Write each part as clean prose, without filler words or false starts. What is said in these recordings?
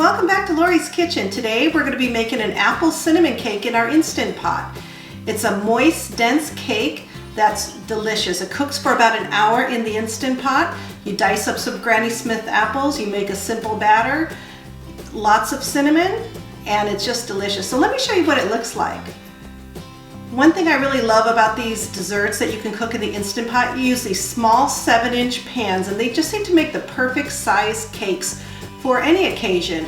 welcome back to Lori's Kitchen. Today we're going to be making an apple cinnamon cake in our Instant Pot. It's a moist, dense cake that's delicious. It cooks for about an hour in the Instant Pot. You dice up some Granny Smith apples, you make a simple batter, lots of cinnamon, and it's just delicious. So let me show you what it looks like. One thing I really love about these desserts that you can cook in the Instant Pot, you use these small 7-inch pans, and they just seem to make the perfect size cakes for any occasion.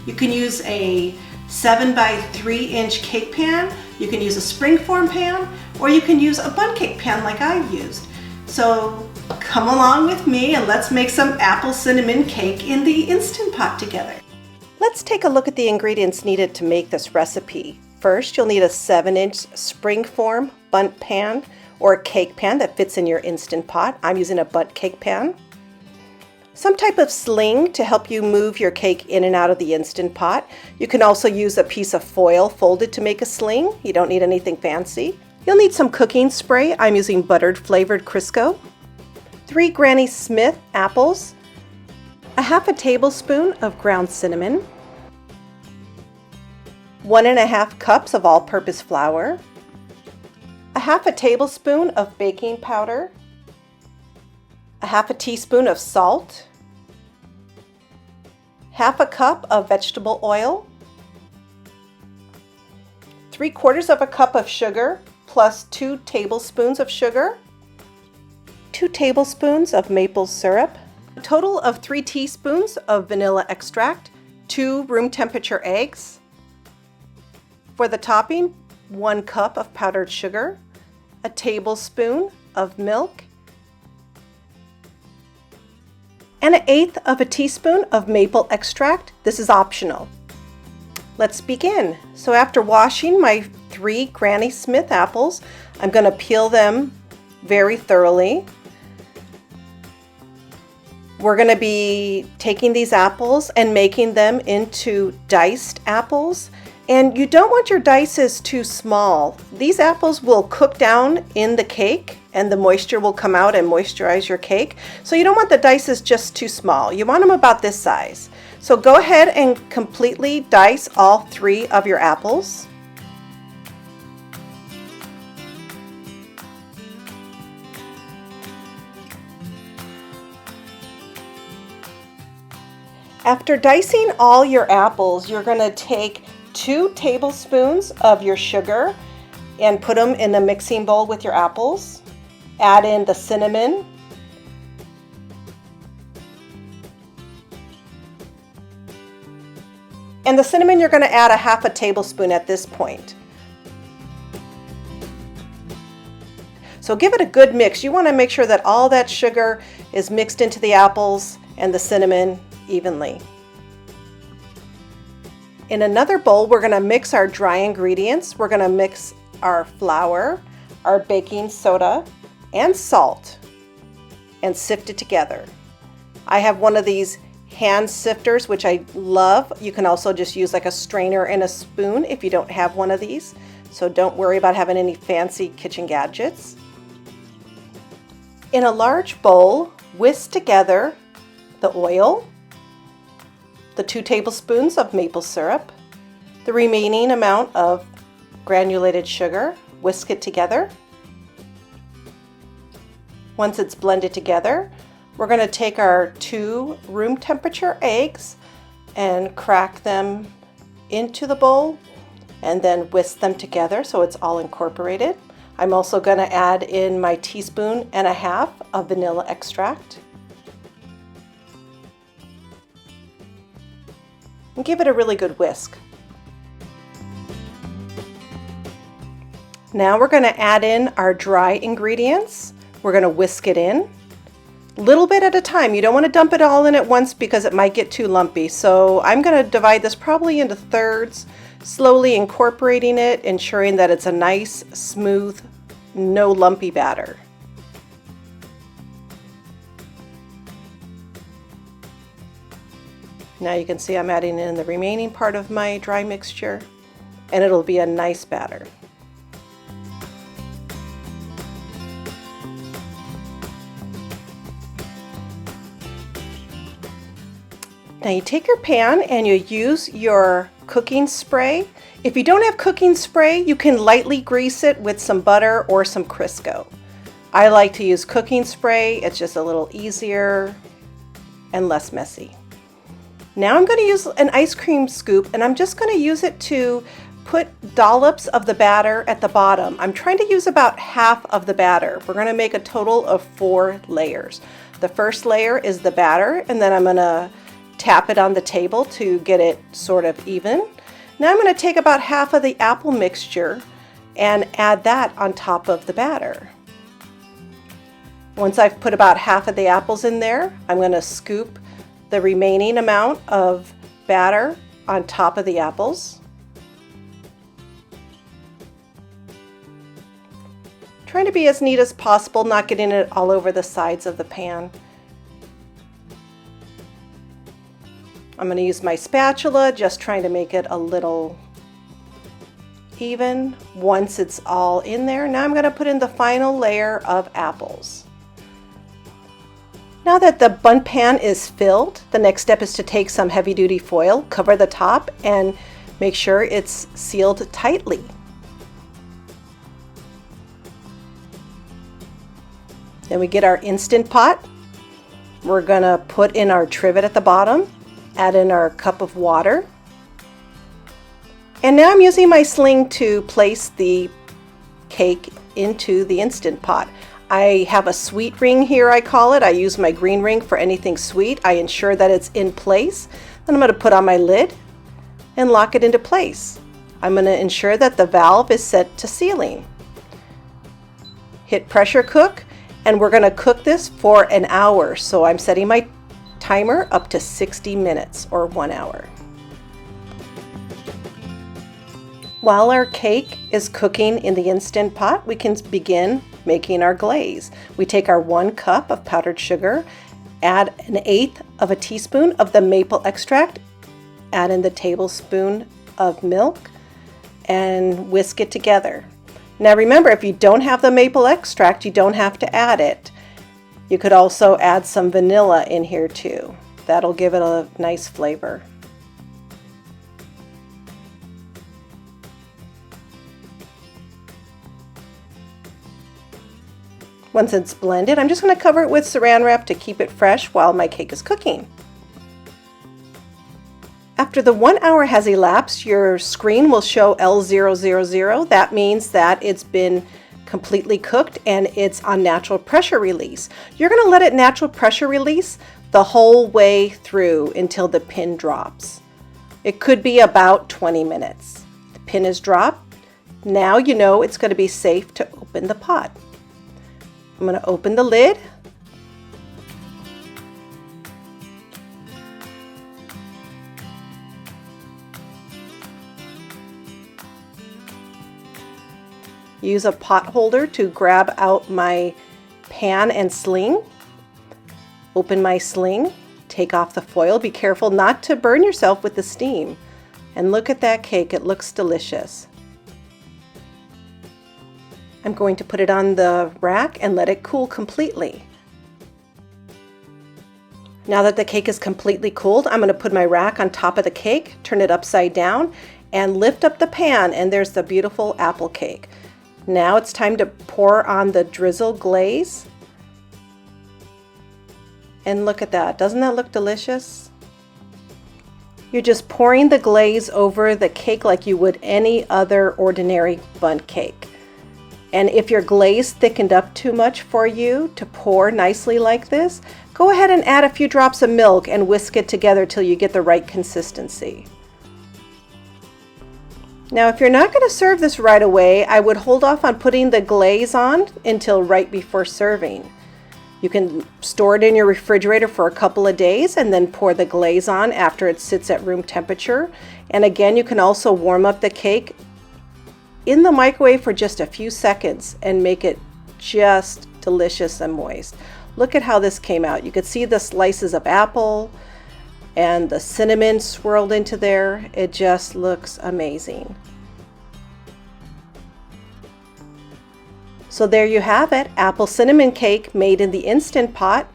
You can use a 7 by 3-inch cake pan, you can use a springform pan, or you can use a bundt cake pan like I've used. So come along with me and let's make some apple cinnamon cake in the Instant Pot together. Let's take a look at the ingredients needed to make this recipe. First, you'll need a 7-inch springform bundt pan or a cake pan that fits in your Instant Pot. I'm using a bundt cake pan. Some type of sling to help you move your cake in and out of the Instant Pot. You can also use a piece of foil folded to make a sling. You don't need anything fancy. You'll need some cooking spray. I'm using buttered flavored Crisco. 3 Granny Smith apples. A half a tablespoon of ground cinnamon. 1½ cups of all-purpose flour. A half a tablespoon of baking powder. A half a teaspoon of salt. Half a cup of vegetable oil, 3/4 cup of sugar plus 2 tablespoons of sugar, 2 tablespoons of maple syrup, a total of 3 teaspoons of vanilla extract, 2 room temperature eggs. For the topping, 1 cup of powdered sugar, a tablespoon of milk, and 1/8 of a teaspoon of maple extract. This is optional. Let's begin. So after washing my 3 Granny Smith apples, I'm going to peel them very thoroughly. We're going to be taking these apples and making them into diced apples. And you don't want your dices too small. These apples will cook down in the cake and the moisture will come out and moisturize your cake. So you don't want the dices just too small. You want them about this size. So go ahead and completely dice all 3 of your apples. After dicing all your apples, you're going to take 2 tablespoons of your sugar and put them in a mixing bowl with your apples. Add in the cinnamon, and the cinnamon you're going to add a half a tablespoon at this point. So give it a good mix. You want to make sure that all that sugar is mixed into the apples and the cinnamon evenly. In another bowl, we're going to mix our dry ingredients. We're going to mix our flour, our baking soda, and salt, and sift it together. I have one of these hand sifters, which I love. You can also just use like a strainer and a spoon if you don't have one of these. So don't worry about having any fancy kitchen gadgets. In a large bowl, whisk together the oil, the 2 tablespoons of maple syrup, the remaining amount of granulated sugar. Whisk it together. Once it's blended together, we're going to take our 2 room temperature eggs and crack them into the bowl and then whisk them together so it's all incorporated. I'm also going to add in my 1.5 teaspoons of vanilla extract. And give it a really good whisk. Now we're going to add in our dry ingredients. We're going to whisk it in, little bit at a time. You don't want to dump it all in at once because it might get too lumpy. So I'm going to divide this probably into thirds, slowly incorporating it, ensuring that it's a nice, smooth, no lumpy batter. Now you can see I'm adding in the remaining part of my dry mixture, and it'll be a nice batter. Now you take your pan and you use your cooking spray. If you don't have cooking spray, you can lightly grease it with some butter or some Crisco. I like to use cooking spray. It's just a little easier and less messy. Now I'm going to use an ice cream scoop, and I'm just going to use it to put dollops of the batter at the bottom. I'm trying to use about half of the batter. We're going to make a total of 4 layers. The first layer is the batter, and then I'm going to tap it on the table to get it sort of even. Now I'm going to take about half of the apple mixture and add that on top of the batter. Once I've put about half of the apples in there, I'm going to scoop the remaining amount of batter on top of the apples. Trying to be as neat as possible, not getting it all over the sides of the pan. I'm going to use my spatula, just trying to make it a little even. Once it's all in there, now I'm going to put in the final layer of apples. Now that the bundt pan is filled, the next step is to take some heavy-duty foil, cover the top, and make sure it's sealed tightly. Then we get our Instant Pot. We're going to put in our trivet at the bottom, add in our cup of water. And now I'm using my sling to place the cake into the Instant Pot. I have a sweet ring here, I call it. I use my green ring for anything sweet. I ensure that it's in place. Then I'm going to put on my lid and lock it into place. I'm going to ensure that the valve is set to sealing. Hit pressure cook, and we're going to cook this for an hour. So I'm setting my timer up to 60 minutes or 1 hour. While our cake is cooking in the Instant Pot, we can begin making our glaze. We take our 1 cup of powdered sugar, add 1/8 of a teaspoon of the maple extract, add in the tablespoon of milk, and whisk it together. Now remember, if you don't have the maple extract, you don't have to add it. You could also add some vanilla in here too. That'll give it a nice flavor. Once it's blended, I'm just going to cover it with saran wrap to keep it fresh while my cake is cooking. After the 1 hour has elapsed, your screen will show L000. That means that it's been completely cooked and it's on natural pressure release. You're going to let it natural pressure release the whole way through until the pin drops. It could be about 20 minutes. The pin is dropped. Now you know it's going to be safe to open the pot. I'm going to open the lid. Use a pot holder to grab out my pan and sling. Open my sling, take off the foil. Be careful not to burn yourself with the steam. And look at that cake, it looks delicious. I'm going to put it on the rack and let it cool completely. Now that the cake is completely cooled, I'm going to put my rack on top of the cake, turn it upside down, and lift up the pan, and there's the beautiful apple cake. Now it's time to pour on the drizzle glaze. And look at that, doesn't that look delicious? You're just pouring the glaze over the cake like you would any other ordinary bundt cake. And if your glaze thickened up too much for you to pour nicely like this, go ahead and add a few drops of milk and whisk it together till you get the right consistency. Now, if you're not going to serve this right away, I would hold off on putting the glaze on until right before serving. You can store it in your refrigerator for a couple of days and then pour the glaze on after it sits at room temperature. And again, you can also warm up the cake in the microwave for just a few seconds and make it just delicious and moist. Look at how this came out. You could see the slices of apple and the cinnamon swirled into there. It just looks amazing. So there you have it, apple cinnamon cake made in the Instant Pot.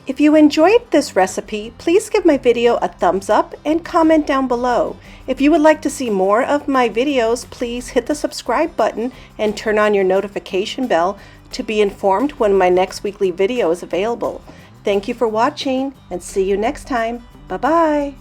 If If you enjoyed this recipe, please give my video a thumbs up and comment down below. If you would like to see more of my videos, please hit the subscribe button and turn on your notification bell to be informed when my next weekly video is available. Thank you for watching and see you next time. Bye-bye.